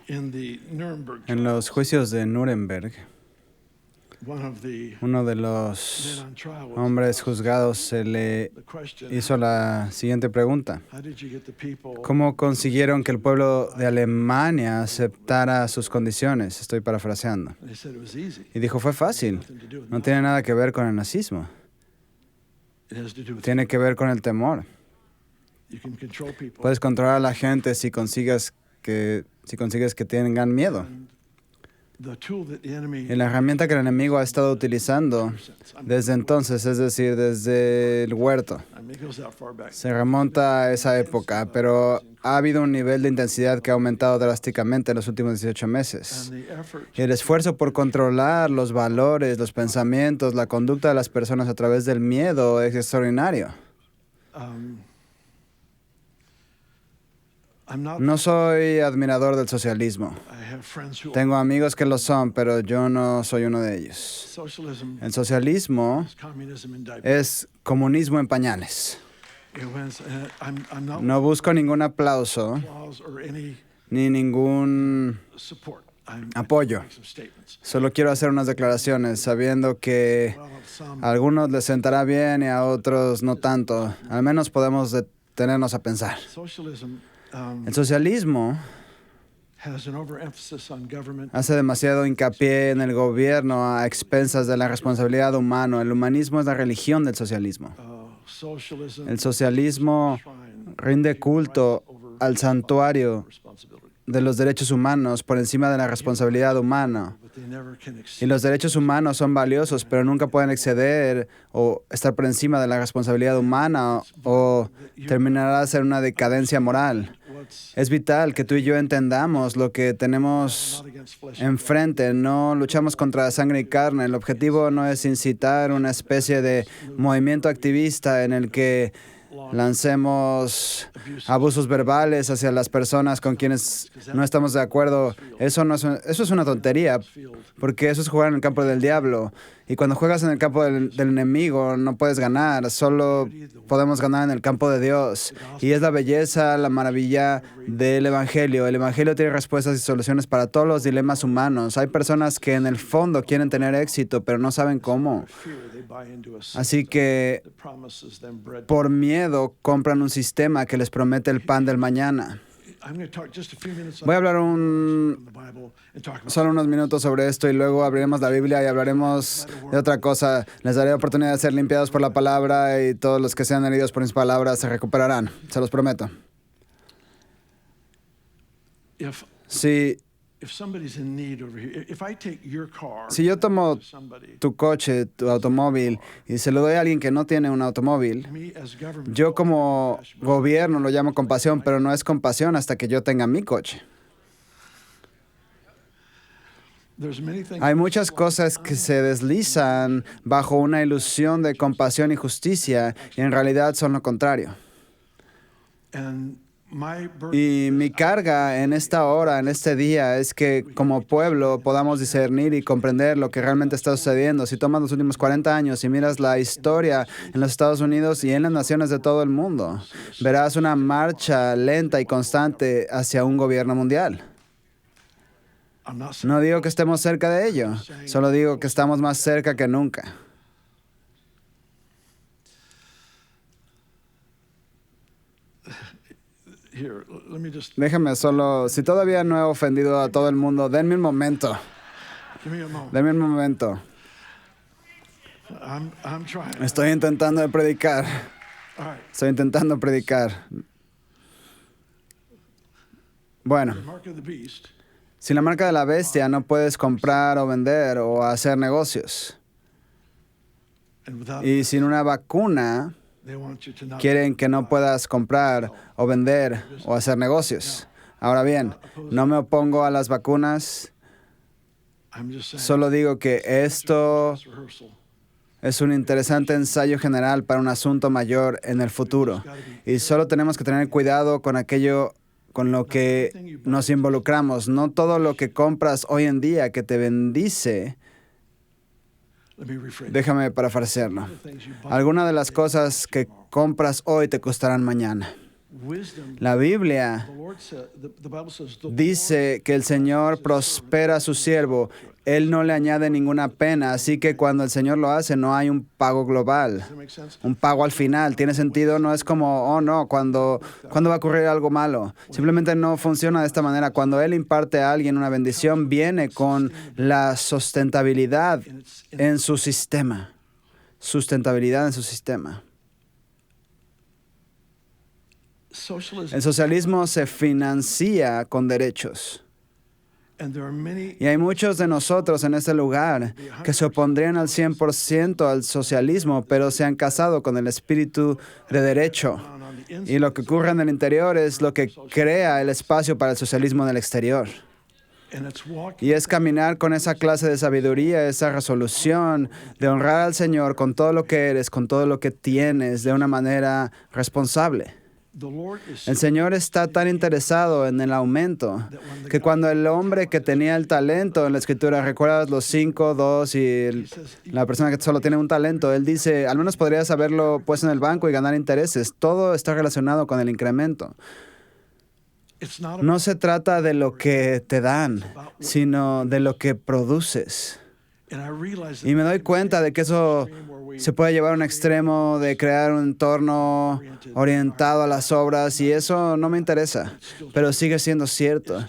En los juicios de Nuremberg, uno de los hombres juzgados se le hizo la siguiente pregunta: ¿cómo consiguieron que el pueblo de Alemania aceptara sus condiciones? Estoy parafraseando. Y dijo, fue fácil. No tiene nada que ver con el nazismo. Tiene que ver con el temor. Puedes controlar a la gente si consigues que tengan miedo. Y la herramienta que el enemigo ha estado utilizando desde entonces, es decir, desde el huerto, se remonta a esa época, pero ha habido un nivel de intensidad que ha aumentado drásticamente en los últimos 18 meses. Y el esfuerzo por controlar los valores, los pensamientos, la conducta de las personas a través del miedo es extraordinario. No soy admirador del socialismo. Tengo amigos que lo son, pero yo no soy uno de ellos. El socialismo es comunismo en pañales. No busco ningún aplauso ni ningún apoyo. Solo quiero hacer unas declaraciones, sabiendo que a algunos les sentará bien y a otros no tanto. Al menos podemos detenernos a pensar. El socialismo hace demasiado hincapié en el gobierno a expensas de la responsabilidad humana. El humanismo es la religión del socialismo. El socialismo rinde culto al santuario de los derechos humanos por encima de la responsabilidad humana. Y los derechos humanos son valiosos, pero nunca pueden exceder o estar por encima de la responsabilidad humana o terminará en una decadencia moral. Es vital que tú y yo entendamos lo que tenemos enfrente. No luchamos contra sangre y carne. El objetivo no es incitar una especie de movimiento activista en el que lancemos abusos verbales hacia las personas con quienes no estamos de acuerdo. Eso es una tontería, porque eso es jugar en el campo del diablo. Y cuando juegas en el campo del enemigo, no puedes ganar. Solo podemos ganar en el campo de Dios. Y es la belleza, la maravilla del Evangelio. El Evangelio tiene respuestas y soluciones para todos los dilemas humanos. Hay personas que en el fondo quieren tener éxito, pero no saben cómo. Así que por miedo compran un sistema que les promete el pan del mañana. Voy a hablar solo unos minutos sobre esto y luego abriremos la Biblia y hablaremos de otra cosa. Les daré oportunidad de ser limpiados por la palabra y todos los que sean heridos por mis palabras se recuperarán. Se los prometo. Si yo tomo tu coche, tu automóvil, y se lo doy a alguien que no tiene un automóvil, yo como gobierno lo llamo compasión, pero no es compasión hasta que yo tenga mi coche. Hay muchas cosas que se deslizan bajo una ilusión de compasión y justicia, y en realidad son lo contrario. Y mi carga en esta hora, en este día, es que como pueblo podamos discernir y comprender lo que realmente está sucediendo. Si tomas los últimos 40 años y miras la historia en los Estados Unidos y en las naciones de todo el mundo, verás una marcha lenta y constante hacia un gobierno mundial. No digo que estemos cerca de ello, solo digo que estamos más cerca que nunca. Déjame solo, si todavía no he ofendido a todo el mundo, denme un momento. Denme un momento. Estoy intentando predicar. Estoy intentando predicar. Bueno, sin la marca de la bestia no puedes comprar o vender o hacer negocios. Y sin una vacuna, quieren que no puedas comprar o vender o hacer negocios. Ahora bien, no me opongo a las vacunas. Solo digo que esto es un interesante ensayo general para un asunto mayor en el futuro. Y solo tenemos que tener cuidado con aquello con lo que nos involucramos. No todo lo que compras hoy en día que te bendice. Déjame parafrasearlo. Algunas de las cosas que compras hoy te costarán mañana. La Biblia dice que el Señor prospera a su siervo. Él no le añade ninguna pena, así que cuando el Señor lo hace, no hay un pago global, un pago al final. ¿Tiene sentido? No es como, oh no, ¿cuándo va a ocurrir algo malo? Simplemente no funciona de esta manera. Cuando Él imparte a alguien una bendición, viene con la sustentabilidad en su sistema. Sustentabilidad en su sistema. El socialismo se financia con derechos. Y hay muchos de nosotros en este lugar que se opondrían al 100% al socialismo, pero se han casado con el espíritu de derecho. Y lo que ocurre en el interior es lo que crea el espacio para el socialismo en el exterior. Y es caminar con esa clase de sabiduría, esa resolución de honrar al Señor con todo lo que eres, con todo lo que tienes, de una manera responsable. El Señor está tan interesado en el aumento que cuando el hombre que tenía el talento en la Escritura, ¿recuerdas los 5, 2 y la persona que solo tiene un talento? Él dice, al menos podrías haberlo puesto en el banco y ganar intereses. Todo está relacionado con el incremento. No se trata de lo que te dan, sino de lo que produces. Y me doy cuenta de que eso se puede llevar a un extremo de crear un entorno orientado a las obras y eso no me interesa. Pero sigue siendo cierto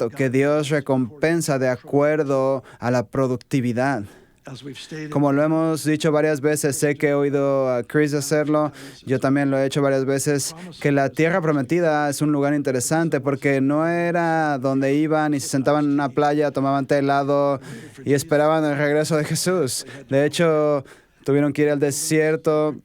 que Dios recompensa de acuerdo a la productividad. Como lo hemos dicho varias veces, sé que he oído a Chris hacerlo, yo también lo he hecho varias veces, que la tierra prometida es un lugar interesante porque no era donde iban y se sentaban en una playa, tomaban té helado y esperaban el regreso de Jesús. De hecho, tuvieron que ir al desierto,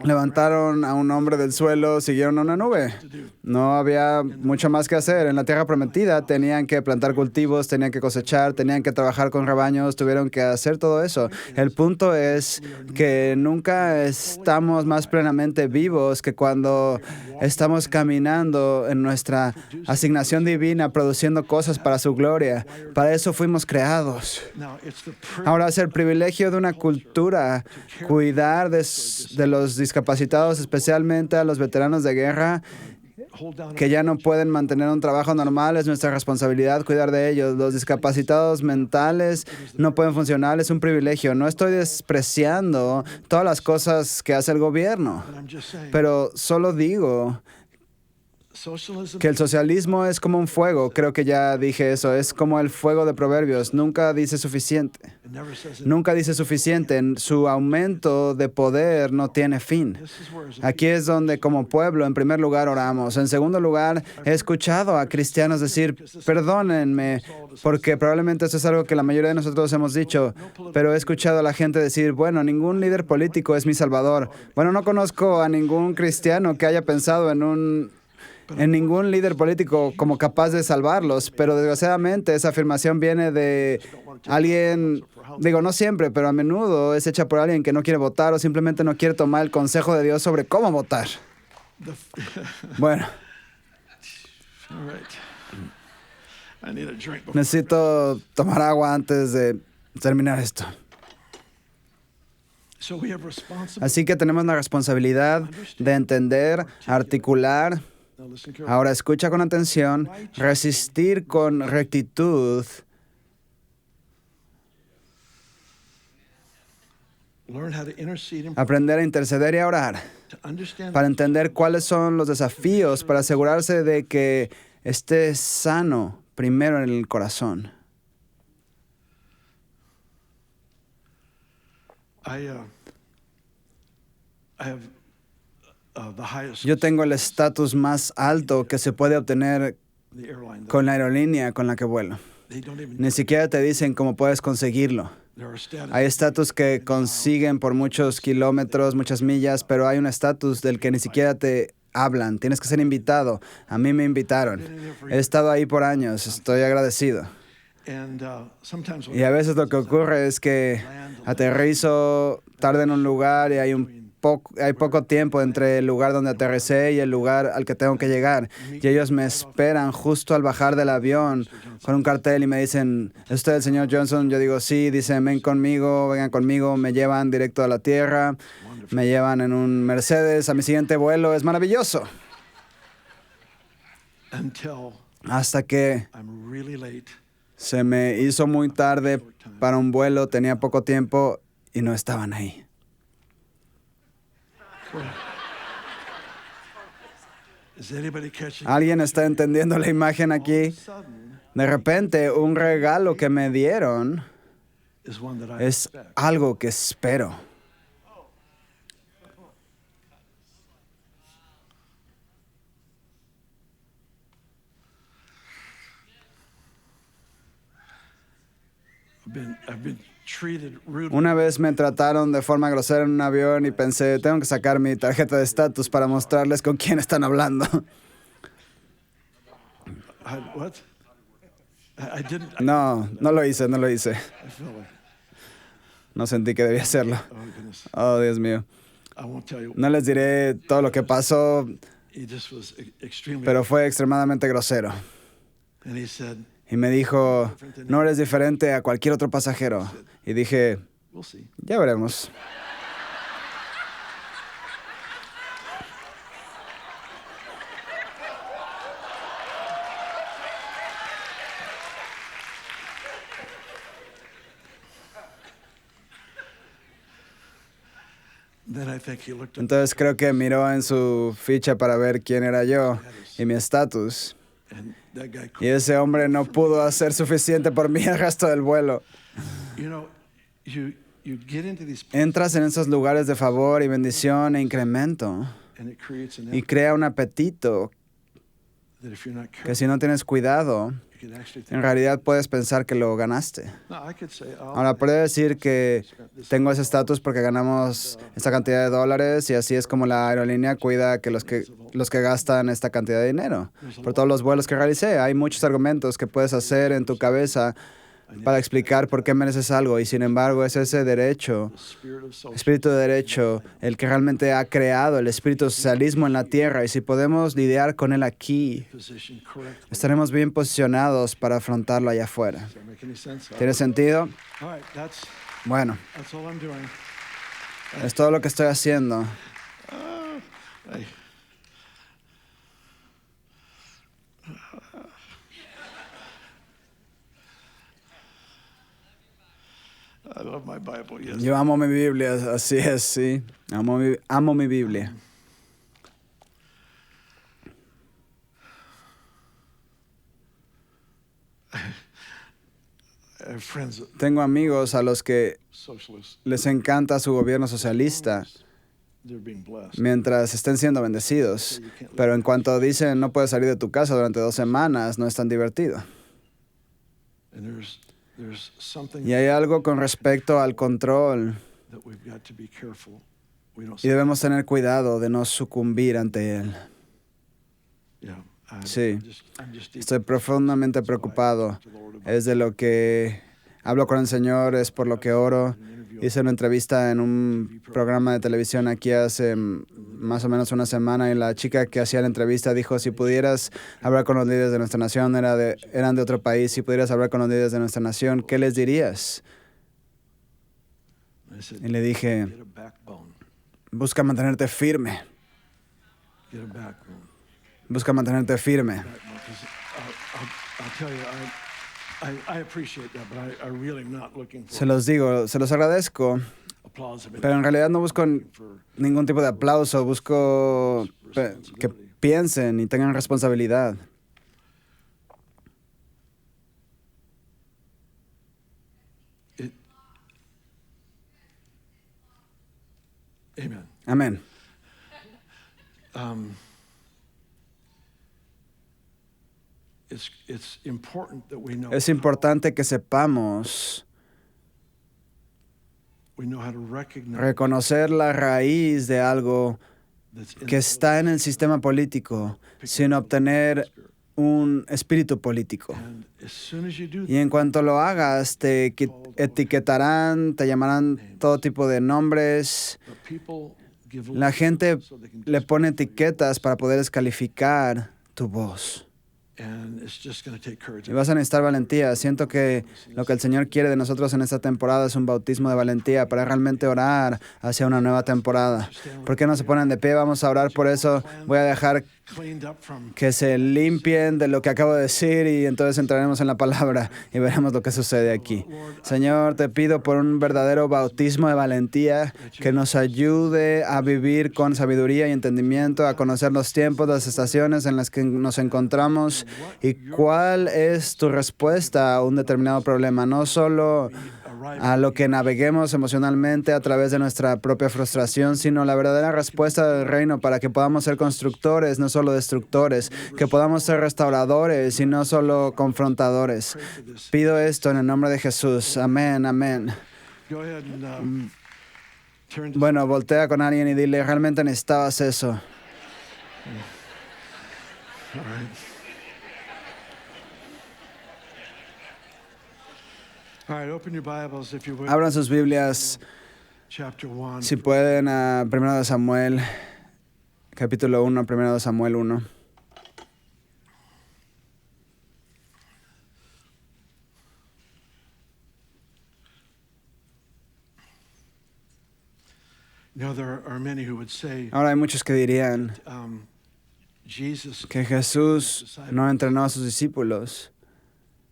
levantaron a un hombre del suelo, siguieron a una nube. No había mucho más que hacer. En la tierra prometida tenían que plantar cultivos, tenían que cosechar, tenían que trabajar con rebaños, tuvieron que hacer todo eso. El punto es que nunca estamos más plenamente vivos que cuando estamos caminando en nuestra asignación divina, produciendo cosas para su gloria. Para eso fuimos creados. Ahora es el privilegio de una cultura cuidar de los discapacitados, especialmente a los veteranos de guerra que ya no pueden mantener un trabajo normal. Es nuestra responsabilidad cuidar de ellos. Los discapacitados mentales no pueden funcionar. Es un privilegio. No estoy despreciando todas las cosas que hace el gobierno, pero solo digo que el socialismo es como un fuego. Creo que ya dije eso. Es como el fuego de Proverbios. Nunca dice suficiente. Nunca dice suficiente. Su aumento de poder no tiene fin. Aquí es donde como pueblo, en primer lugar, oramos. En segundo lugar, he escuchado a cristianos decir, perdónenme, porque probablemente eso es algo que la mayoría de nosotros hemos dicho, pero he escuchado a la gente decir, bueno, ningún líder político es mi salvador. Bueno, no conozco a ningún cristiano que haya pensado en ningún líder político como capaz de salvarlos, pero desgraciadamente esa afirmación viene de alguien, digo, no siempre, pero a menudo es hecha por alguien que no quiere votar o simplemente no quiere tomar el consejo de Dios sobre cómo votar. Bueno, necesito tomar agua antes de terminar esto. Así que tenemos la responsabilidad de entender, articular. Ahora escucha con atención, resistir con rectitud, aprender a interceder y a orar, para entender cuáles son los desafíos, para asegurarse de que esté sano primero en el corazón. Yo tengo el estatus más alto que se puede obtener con la aerolínea con la que vuelo. Ni siquiera te dicen cómo puedes conseguirlo. Hay estatus que consiguen por muchos kilómetros, muchas millas, pero hay un estatus del que ni siquiera te hablan. Tienes que ser invitado. A mí me invitaron. He estado ahí por años. Estoy agradecido. Y a veces lo que ocurre es que aterrizo tarde en un lugar y hay poco tiempo entre el lugar donde aterricé y el lugar al que tengo que llegar. Y ellos me esperan justo al bajar del avión con un cartel y me dicen, ¿es usted el señor Johnson? Yo digo, sí. Dicen, vengan conmigo, me llevan directo a la tierra. Me llevan en un Mercedes a mi siguiente vuelo. Es maravilloso. Hasta que se me hizo muy tarde para un vuelo, tenía poco tiempo y no estaban ahí. ¿Alguien está entendiendo la imagen aquí? De repente, un regalo que me dieron es algo que espero. Una vez me trataron de forma grosera en un avión y pensé, tengo que sacar mi tarjeta de estatus para mostrarles con quién están hablando. No lo hice. No sentí que debía hacerlo. Oh, Dios mío. No les diré todo lo que pasó, pero fue extremadamente grosero. Y me dijo, no eres diferente a cualquier otro pasajero. Y dije, ya veremos. Entonces creo que miró en su ficha para ver quién era yo y mi estatus. Y ese hombre no pudo hacer suficiente por mí el resto del vuelo. Entras en esos lugares de favor y bendición e incremento y crea un apetito que si no tienes cuidado, en realidad puedes pensar que lo ganaste. Ahora, puedo decir que tengo ese estatus porque ganamos esta cantidad de dólares y así es como la aerolínea cuida que los que gastan esta cantidad de dinero. Por todos los vuelos que realicé, hay muchos argumentos que puedes hacer en tu cabeza para explicar por qué mereces algo y sin embargo es ese derecho, espíritu de derecho, el que realmente ha creado el espíritu de socialismo en la tierra y si podemos lidiar con él aquí, estaremos bien posicionados para afrontarlo allá afuera. ¿Tiene sentido? Bueno, es todo lo que estoy haciendo. Yo amo mi Biblia, así es, sí. Amo mi Biblia. Tengo amigos a los que les encanta su gobierno socialista mientras estén siendo bendecidos. Pero en cuanto dicen no puedes salir de tu casa durante 2 semanas, no es tan divertido. Y hay algo con respecto al control y debemos tener cuidado de no sucumbir ante él. Sí, estoy profundamente preocupado. Es de lo que hablo con el Señor, es por lo que oro. Hice una entrevista en un programa de televisión aquí hace más o menos una semana y la chica que hacía la entrevista dijo, si pudieras hablar con los líderes de nuestra nación, eran de otro país, si pudieras hablar con los líderes de nuestra nación, ¿qué les dirías? Y le dije, busca mantenerte firme. Busca mantenerte firme. Se los digo, se los agradezco, pero en realidad no busco ningún tipo de aplauso, busco que piensen y tengan responsabilidad. Amén. Es importante que sepamos reconocer la raíz de algo que está en el sistema político sin obtener un espíritu político. Y en cuanto lo hagas, te etiquetarán, te llamarán todo tipo de nombres. La gente le pone etiquetas para poder descalificar tu voz. Y vas a necesitar valentía. Siento que lo que el Señor quiere de nosotros en esta temporada es un bautismo de valentía para realmente orar hacia una nueva temporada. ¿Por qué no se ponen de pie? Vamos a orar por eso. Voy a dejar que se limpien de lo que acabo de decir y entonces entraremos en la palabra y veremos lo que sucede aquí. Señor, te pido por un verdadero bautismo de valentía que nos ayude a vivir con sabiduría y entendimiento, a conocer los tiempos, las estaciones en las que nos encontramos y cuál es tu respuesta a un determinado problema, no solo a lo que naveguemos emocionalmente a través de nuestra propia frustración, sino la verdadera respuesta del reino para que podamos ser constructores, no solo destructores, que podamos ser restauradores y no solo confrontadores. Pido esto en el nombre de Jesús. Amén, amén. Bueno, voltea con alguien y dile, realmente necesitabas eso. Abran sus Biblias, si pueden, a 1 Samuel, capítulo 1, 1 Samuel 1. Ahora hay muchos que dirían que Jesús no entrenó a sus discípulos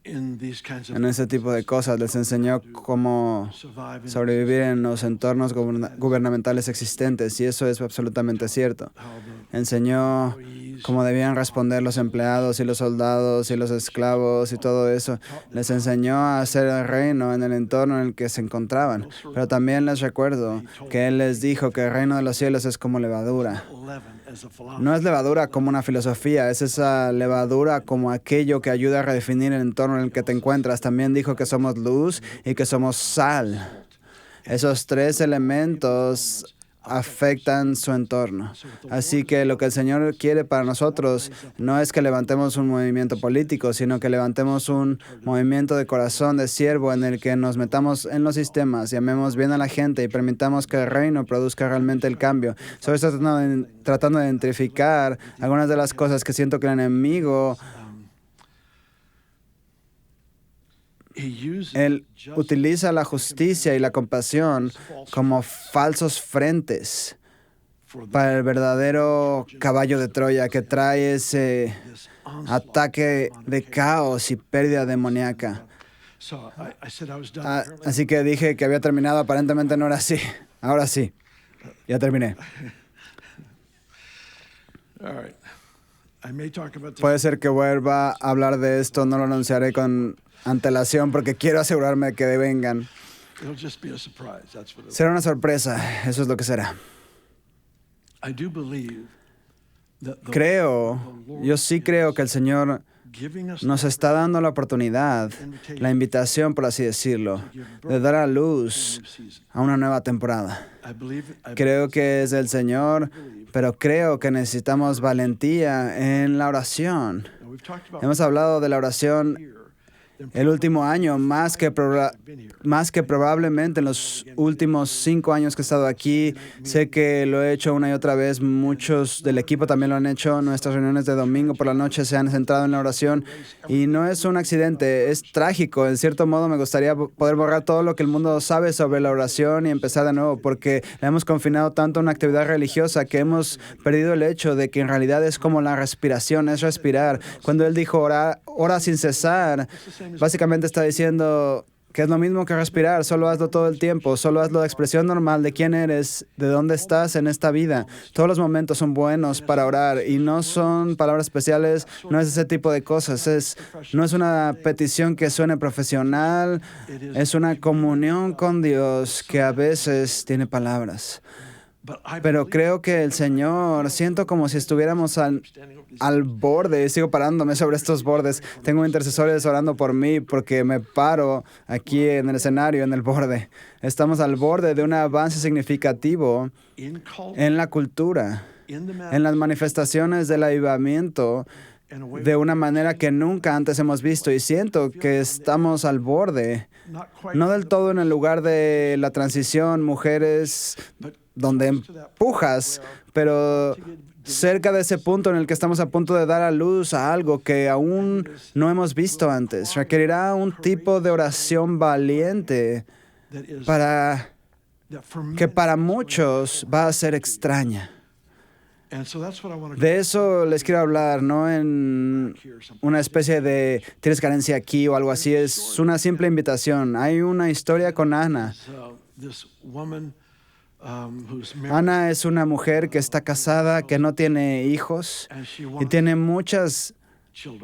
en ese tipo de cosas, les enseñó cómo sobrevivir en los entornos gubernamentales existentes, y eso es absolutamente cierto. Enseñó cómo debían responder los empleados y los soldados y los esclavos y todo eso. Les enseñó a hacer el reino en el entorno en el que se encontraban. Pero también les recuerdo que Él les dijo que el reino de los cielos es como levadura. No es levadura como una filosofía, es esa levadura como aquello que ayuda a redefinir el entorno en el que te encuentras. También dijo que somos luz y que somos sal. Esos tres elementos afectan su entorno. Así que lo que el Señor quiere para nosotros no es que levantemos un movimiento político, sino que levantemos un movimiento de corazón de siervo en el que nos metamos en los sistemas y amemos bien a la gente y permitamos que el reino produzca realmente el cambio. Solo estoy tratando de identificar algunas de las cosas que siento que el enemigo Él utiliza la justicia y la compasión como falsos frentes para el verdadero caballo de Troya que trae ese ataque de caos y pérdida demoníaca. Así que dije que había terminado, aparentemente no era así. Ahora sí, ya terminé. Puede ser que vuelva a hablar de esto, no lo anunciaré con antelación porque quiero asegurarme de que vengan. Será una sorpresa, eso es lo que será. Yo sí creo que el Señor nos está dando la oportunidad, la invitación, por así decirlo, de dar a luz a una nueva temporada. Creo que es del Señor, pero creo que necesitamos valentía en la oración. Hemos hablado de la oración el último año, más que probablemente en los últimos 5 años que he estado aquí. Sé que lo he hecho una y otra vez. Muchos del equipo también lo han hecho. Nuestras reuniones de domingo por la noche se han centrado en la oración. Y no es un accidente, es trágico. En cierto modo, me gustaría poder borrar todo lo que el mundo sabe sobre la oración y empezar de nuevo, porque la hemos confinado tanto a una actividad religiosa que hemos perdido el hecho de que en realidad es como la respiración, es respirar. Cuando Él dijo ora sin cesar, básicamente está diciendo que es lo mismo que respirar, solo hazlo todo el tiempo, solo hazlo de expresión normal de quién eres, de dónde estás en esta vida. Todos los momentos son buenos para orar y no son palabras especiales, no es ese tipo de cosas, no es una petición que suene profesional, es una comunión con Dios que a veces tiene palabras. Pero creo que el Señor, siento como si estuviéramos al borde, sigo parándome sobre estos bordes. Tengo intercesores orando por mí porque me paro aquí en el escenario, en el borde. Estamos al borde de un avance significativo en la cultura, en las manifestaciones del avivamiento, de una manera que nunca antes hemos visto, y siento que estamos al borde, no del todo en el lugar de la transición, mujeres donde empujas, pero cerca de ese punto en el que estamos a punto de dar a luz a algo que aún no hemos visto antes. Requerirá un tipo de oración valiente que para muchos va a ser extraña. De eso les quiero hablar, no en una especie de tienes carencia aquí o algo así, es una simple invitación. Hay una historia con Ana. Ana es una mujer que está casada, que no tiene hijos y tiene muchas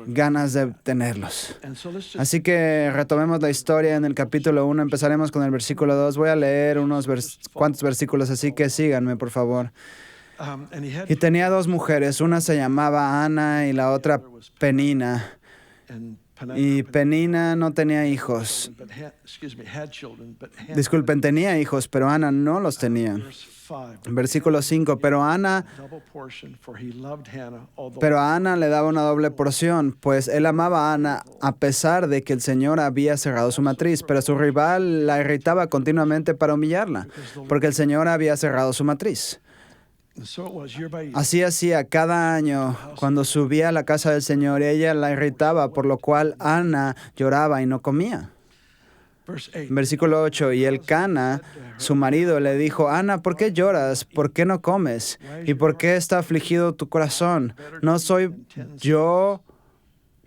ganas de tenerlos. Así que retomemos la historia en el capítulo 1, empezaremos con el versículo 2. Voy a leer unos cuantos versículos, así que síganme, por favor. Y tenía dos mujeres, una se llamaba Ana y la otra Penina. Y Penina no tenía hijos. Disculpen, tenía hijos, pero Ana no los tenía. Versículo 5, pero a Ana le daba una doble porción, pues él amaba a Ana a pesar de que el Señor había cerrado su matriz, pero su rival la irritaba continuamente para humillarla, porque el Señor había cerrado su matriz. Así hacía cada año cuando subía a la casa del Señor, ella la irritaba, por lo cual Ana lloraba y no comía. Versículo 8, y Elcana, su marido, le dijo, Ana, ¿por qué lloras? ¿Por qué no comes? ¿Y por qué está afligido tu corazón? ¿No soy yo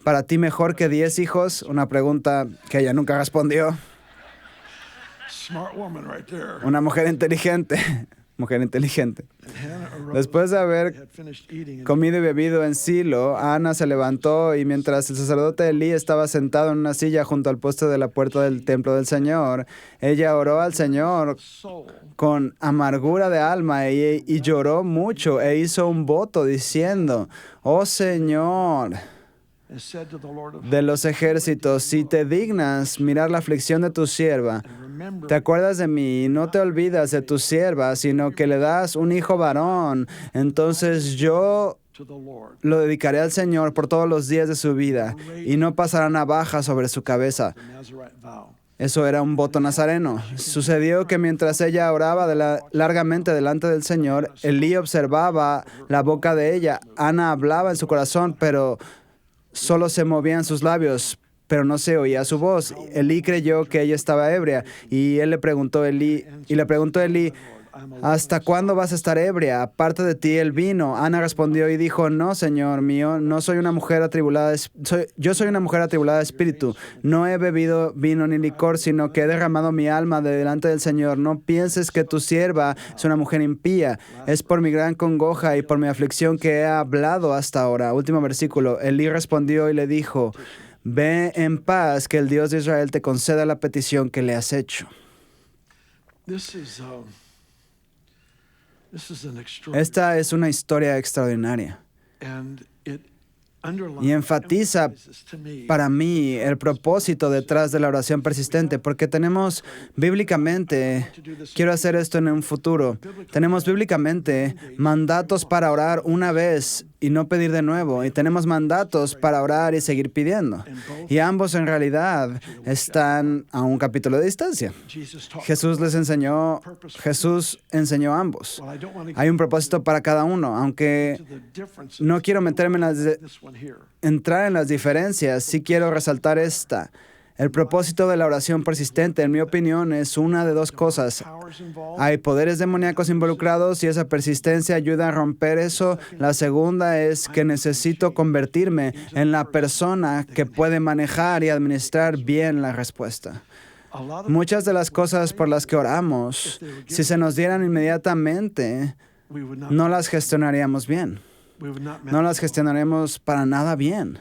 para ti mejor que 10 hijos? Una pregunta que ella nunca respondió. Una mujer inteligente. Mujer inteligente. Después de haber comido y bebido en Silo, Ana se levantó y mientras el sacerdote Elí estaba sentado en una silla junto al poste de la puerta del templo del Señor, ella oró al Señor con amargura de alma y lloró mucho e hizo un voto diciendo, oh Señor de los ejércitos, si te dignas mirar la aflicción de tu sierva, te acuerdas de mí y no te olvidas de tu sierva, sino que le das un hijo varón, entonces yo lo dedicaré al Señor por todos los días de su vida y no pasará navaja sobre su cabeza. Eso era un voto nazareno. Sucedió que mientras ella oraba largamente delante del Señor, Elí observaba la boca de ella. Ana hablaba en su corazón, pero solo se movían sus labios, pero no se oía su voz. Elí creyó que ella estaba ebria y le preguntó a Elí, ¿hasta cuándo vas a estar ebria? Aparte de ti el vino. Ana respondió y dijo, no, Señor mío, no soy una mujer atribulada, yo soy una mujer atribulada de espíritu. No he bebido vino ni licor, sino que he derramado mi alma delante del Señor. No pienses que tu sierva es una mujer impía. Es por mi gran congoja y por mi aflicción que he hablado hasta ahora. Último versículo. Elí respondió y le dijo, ve en paz, que el Dios de Israel te conceda la petición que le has hecho. Esta es una historia extraordinaria y enfatiza para mí el propósito detrás de la oración persistente, porque tenemos bíblicamente, quiero hacer esto en un futuro, tenemos bíblicamente mandatos para orar una vez y no pedir de nuevo, y tenemos mandatos para orar y seguir pidiendo, y ambos en realidad están a un capítulo de distancia. Jesús enseñó ambos. Hay un propósito para cada uno, aunque no quiero meterme entrar en las diferencias, sí quiero resaltar esta. El propósito de la oración persistente, en mi opinión, es una de dos cosas. Hay poderes demoníacos involucrados y esa persistencia ayuda a romper eso. La segunda es que necesito convertirme en la persona que puede manejar y administrar bien la respuesta. Muchas de las cosas por las que oramos, si se nos dieran inmediatamente, no las gestionaríamos bien. No las gestionaremos para nada bien.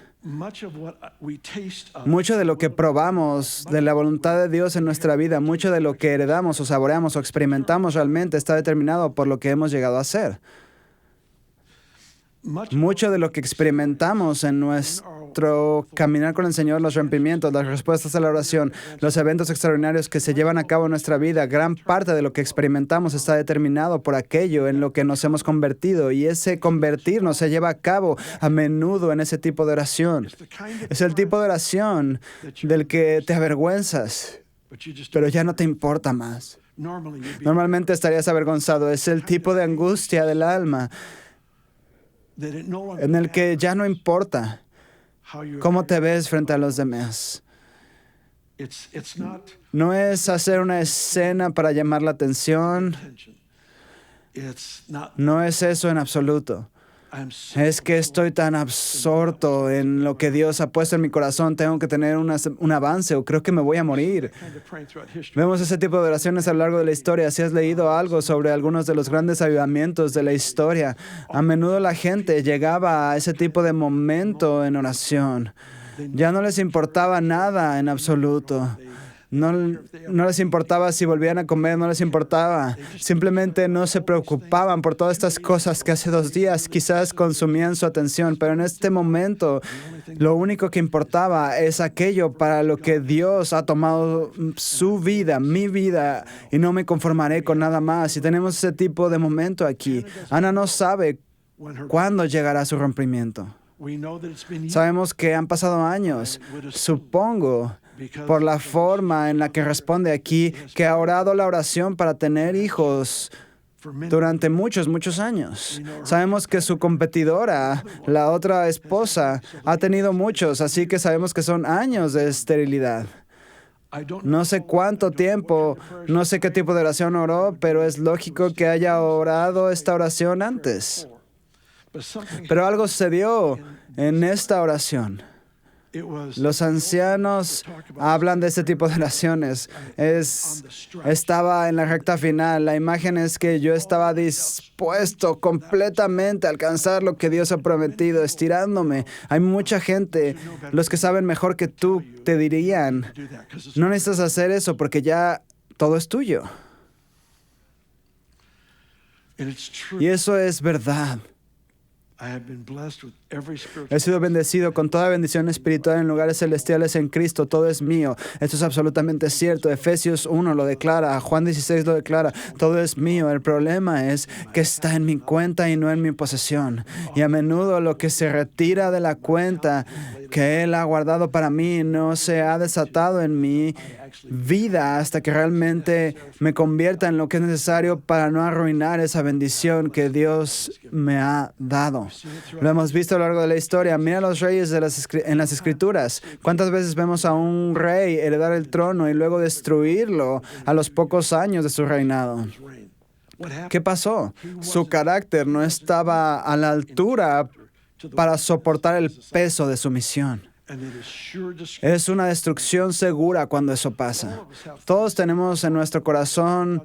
Mucho de lo que probamos de la voluntad de Dios en nuestra vida, mucho de lo que heredamos o saboreamos o experimentamos realmente está determinado por lo que hemos llegado a ser. Mucho de lo que experimentamos en nuestro caminar con el Señor, los rompimientos, las respuestas a la oración, los eventos extraordinarios que se llevan a cabo en nuestra vida, gran parte de lo que experimentamos está determinado por aquello en lo que nos hemos convertido, y ese convertirnos se lleva a cabo a menudo en ese tipo de oración. Es el tipo de oración del que te avergüenzas, pero ya no te importa más. Normalmente estarías avergonzado. Es el tipo de angustia del alma en el que ya no importa cómo te ves frente a los demás. No es hacer una escena para llamar la atención. No es eso en absoluto. Es que estoy tan absorto en lo que Dios ha puesto en mi corazón, tengo que tener un avance o creo que me voy a morir. Vemos ese tipo de oraciones a lo largo de la historia. Si has leído algo sobre algunos de los grandes avivamientos de la historia, a menudo la gente llegaba a ese tipo de momento en oración. Ya no les importaba nada en absoluto. No les importaba si volvían a comer, no les importaba. Simplemente no se preocupaban por todas estas cosas que hace 2 días quizás consumían su atención. Pero en este momento, lo único que importaba es aquello para lo que Dios ha tomado su vida, mi vida, y no me conformaré con nada más. Y tenemos ese tipo de momento aquí. Ana no sabe cuándo llegará su rompimiento. Sabemos que han pasado años. Supongo, por la forma en la que responde aquí, que ha orado la oración para tener hijos durante muchos, muchos años. Sabemos que su competidora, la otra esposa, ha tenido muchos, así que sabemos que son años de esterilidad. No sé cuánto tiempo, no sé qué tipo de oración oró, pero es lógico que haya orado esta oración antes. Pero algo sucedió en esta oración. Los ancianos hablan de este tipo de oraciones. Estaba en la recta final. La imagen es que yo estaba dispuesto completamente a alcanzar lo que Dios ha prometido, estirándome. Hay mucha gente, los que saben mejor que tú, te dirían, no necesitas hacer eso porque ya todo es tuyo. Y eso es verdad. He sido bendecido con toda bendición espiritual en lugares celestiales en Cristo. Todo es mío. Esto es absolutamente cierto. Efesios 1 lo declara. Juan 16 lo declara. Todo es mío. El problema es que está en mi cuenta y no en mi posesión. Y a menudo lo que se retira de la cuenta que Él ha guardado para mí no se ha desatado en mi vida hasta que realmente me convierta en lo que es necesario para no arruinar esa bendición que Dios me ha dado. Lo hemos visto a lo largo de la historia. Mira a los reyes en las Escrituras. ¿Cuántas veces vemos a un rey heredar el trono y luego destruirlo a los pocos años de su reinado? ¿Qué pasó? Su carácter no estaba a la altura para soportar el peso de su misión. Es una destrucción segura cuando eso pasa. Todos tenemos en nuestro corazón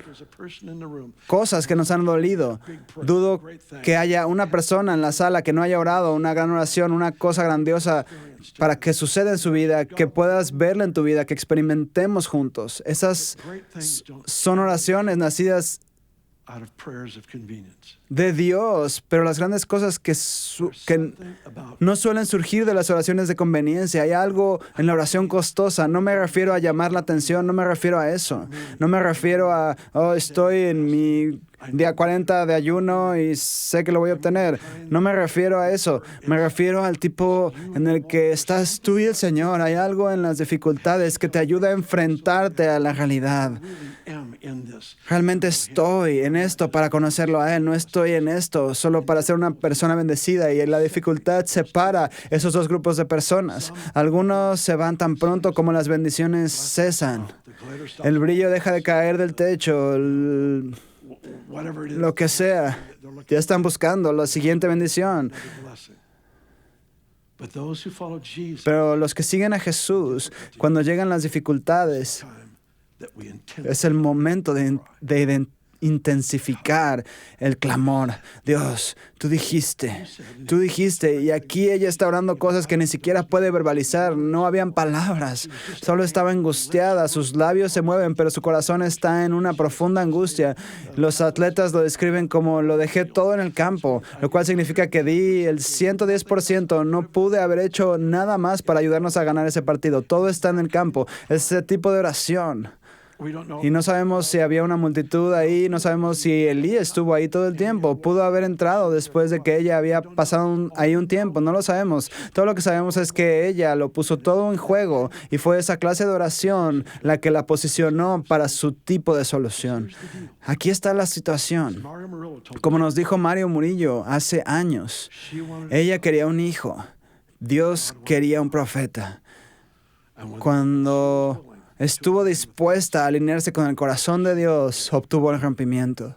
cosas que nos han dolido. Dudo que haya una persona en la sala que no haya orado una gran oración, una cosa grandiosa para que suceda en su vida, que puedas verla en tu vida, que experimentemos juntos. Esas son oraciones nacidas de Dios, pero las grandes cosas que no suelen surgir de las oraciones de conveniencia. Hay algo en la oración costosa. No me refiero a llamar la atención, no me refiero a eso. No me refiero a, estoy en mi día 40 de ayuno y sé que lo voy a obtener. No me refiero a eso. Me refiero al tipo en el que estás tú y el Señor. Hay algo en las dificultades que te ayuda a enfrentarte a la realidad. Realmente estoy en esto para conocerlo a Él. No estoy en esto solo para ser una persona bendecida, y la dificultad separa esos dos grupos de personas. Algunos se van tan pronto como las bendiciones cesan. El brillo deja de caer del techo, lo que sea. Ya están buscando la siguiente bendición. Pero los que siguen a Jesús, cuando llegan las dificultades, es el momento de intensificar el clamor. Dios, tú dijiste, y aquí ella está orando cosas que ni siquiera puede verbalizar. No habían palabras, solo estaba angustiada. Sus labios se mueven, pero su corazón está en una profunda angustia. Los atletas lo describen como: lo dejé todo en el campo, lo cual significa que di el 110%. No pude haber hecho nada más para ayudarnos a ganar ese partido. Todo está en el campo. Ese tipo de oración Y no sabemos si había una multitud ahí, no sabemos si Elí estuvo ahí todo el tiempo. Pudo haber entrado después de que ella había pasado ahí un tiempo, no lo sabemos. Todo lo que sabemos es que ella lo puso todo en juego y fue esa clase de oración la que la posicionó para su tipo de solución. Aquí está la situación. Como nos dijo Mario Murillo hace años, ella quería un hijo. Dios quería un profeta. Cuando estuvo dispuesta a alinearse con el corazón de Dios, obtuvo el rompimiento.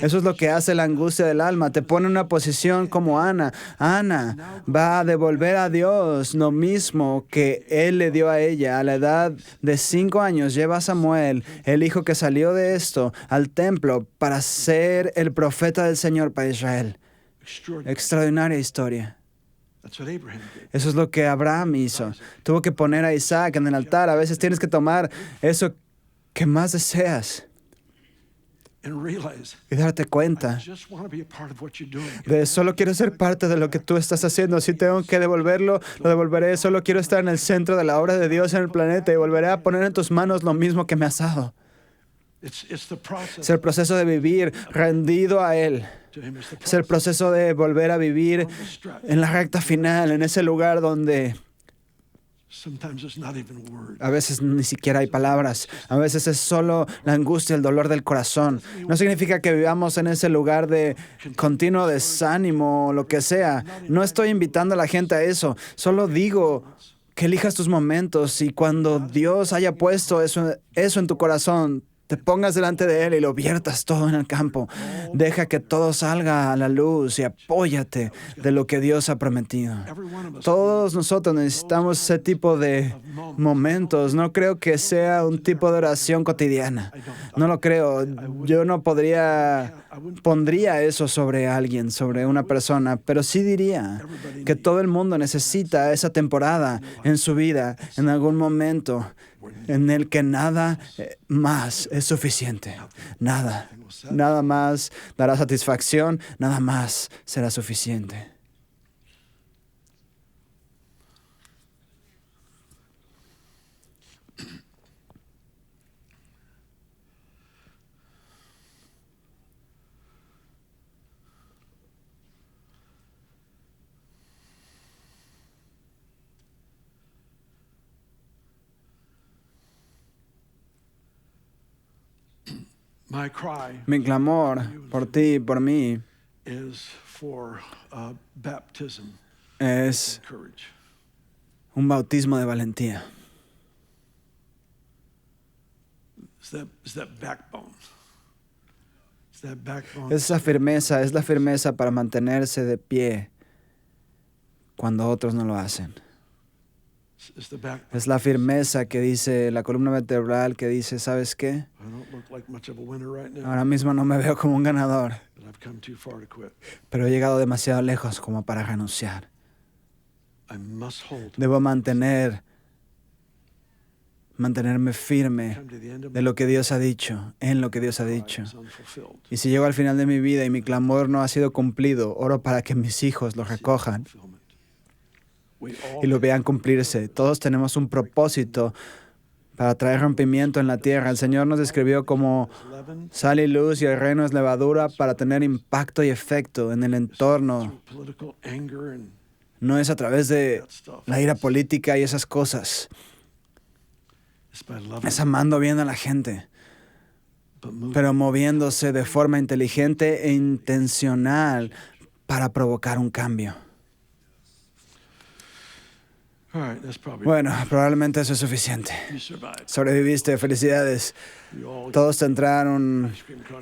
Eso es lo que hace la angustia del alma. Te pone en una posición como Ana. Ana va a devolver a Dios lo mismo que Él le dio a ella. A la edad de 5 años lleva a Samuel, el hijo que salió de esto, al templo para ser el profeta del Señor para Israel. Extraordinaria historia. Eso es lo que Abraham hizo. Tuvo que poner a Isaac en el altar. A veces tienes que tomar eso que más deseas y darte cuenta de solo quiero ser parte de lo que tú estás haciendo. Si tengo que devolverlo, lo devolveré. Solo quiero estar en el centro de la obra de Dios en el planeta y volveré a poner en tus manos lo mismo que me has dado. Es el proceso de vivir rendido a Él. Es el proceso de volver a vivir en la recta final, en ese lugar donde a veces ni siquiera hay palabras. A veces es solo la angustia, el dolor del corazón. No significa que vivamos en ese lugar de continuo desánimo o lo que sea. No estoy invitando a la gente a eso. Solo digo que elijas tus momentos y cuando Dios haya puesto eso en tu corazón, te pongas delante de Él y lo viertas todo en el campo. Deja que todo salga a la luz y apóyate de lo que Dios ha prometido. Todos nosotros necesitamos ese tipo de momentos. No creo que sea un tipo de oración cotidiana. No lo creo. Yo no pondría eso sobre alguien, sobre una persona, pero sí diría que todo el mundo necesita esa temporada en su vida, en algún momento en el que nada más es suficiente. Nada más dará satisfacción, nada más será suficiente. Mi clamor por ti y por mí es un bautismo de valentía. Esa firmeza es la firmeza para mantenerse de pie cuando otros no lo hacen. Es la firmeza que dice, la columna vertebral que dice, ¿sabes qué? Ahora mismo no me veo como un ganador, pero he llegado demasiado lejos como para renunciar. Debo mantenerme firme de lo que Dios ha dicho, en lo que Dios ha dicho. Y si llego al final de mi vida y mi clamor no ha sido cumplido, oro para que mis hijos lo recojan y lo vean cumplirse. Todos tenemos un propósito para traer rompimiento en la tierra. El Señor nos describió como sal y luz y el reino es levadura para tener impacto y efecto en el entorno. No es a través de la ira política y esas cosas. Es amando bien a la gente, pero moviéndose de forma inteligente e intencional para provocar un cambio. Bueno, probablemente eso es suficiente. Sobreviviste, felicidades. Todos tendrán un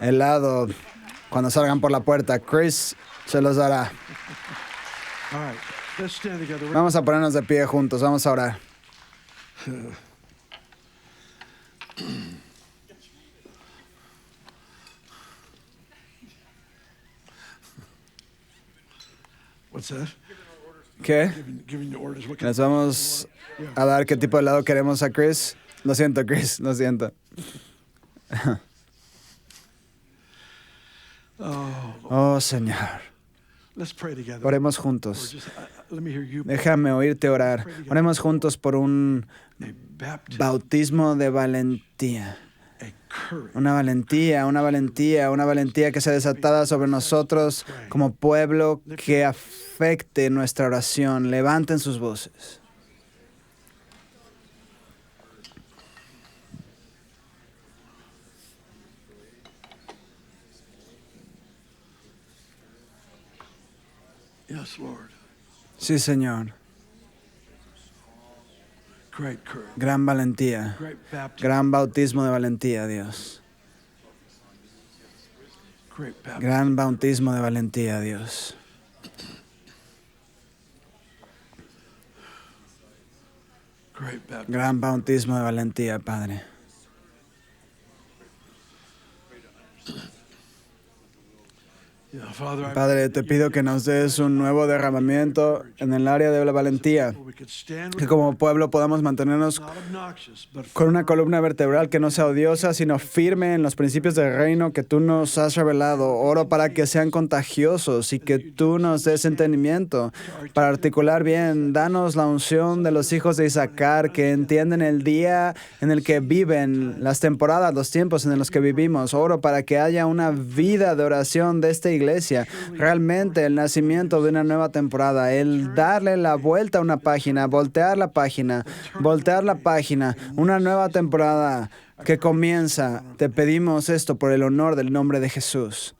helado cuando salgan por la puerta. Chris se los dará. Vamos a ponernos de pie juntos, vamos a orar. ¿Qué? ¿Les vamos a dar qué tipo de helado queremos a Chris? Lo siento, Chris, lo siento. Oh, Señor. Oremos juntos. Déjame oírte orar. Oremos juntos por un bautismo de valentía. Una valentía que sea desatada sobre nosotros como pueblo, que afecte nuestra oración. Levanten sus voces. Sí, Señor. Gran valentía. Gran bautismo de valentía, Dios. Gran bautismo de valentía, Dios. Gran bautismo de valentía, Padre. Padre, te pido que nos des un nuevo derramamiento en el área de la valentía, que como pueblo podamos mantenernos con una columna vertebral que no sea odiosa, sino firme en los principios del reino que tú nos has revelado. Oro para que sean contagiosos y que tú nos des entendimiento para articular bien. Danos la unción de los hijos de Isaacar, que entienden el día en el que viven, las temporadas, los tiempos en los que vivimos. Oro para que haya una vida de oración de esta iglesia, realmente el nacimiento de una nueva temporada, el darle la vuelta a una página, voltear la página, una nueva temporada que comienza. Te pedimos esto por el honor del nombre de Jesús.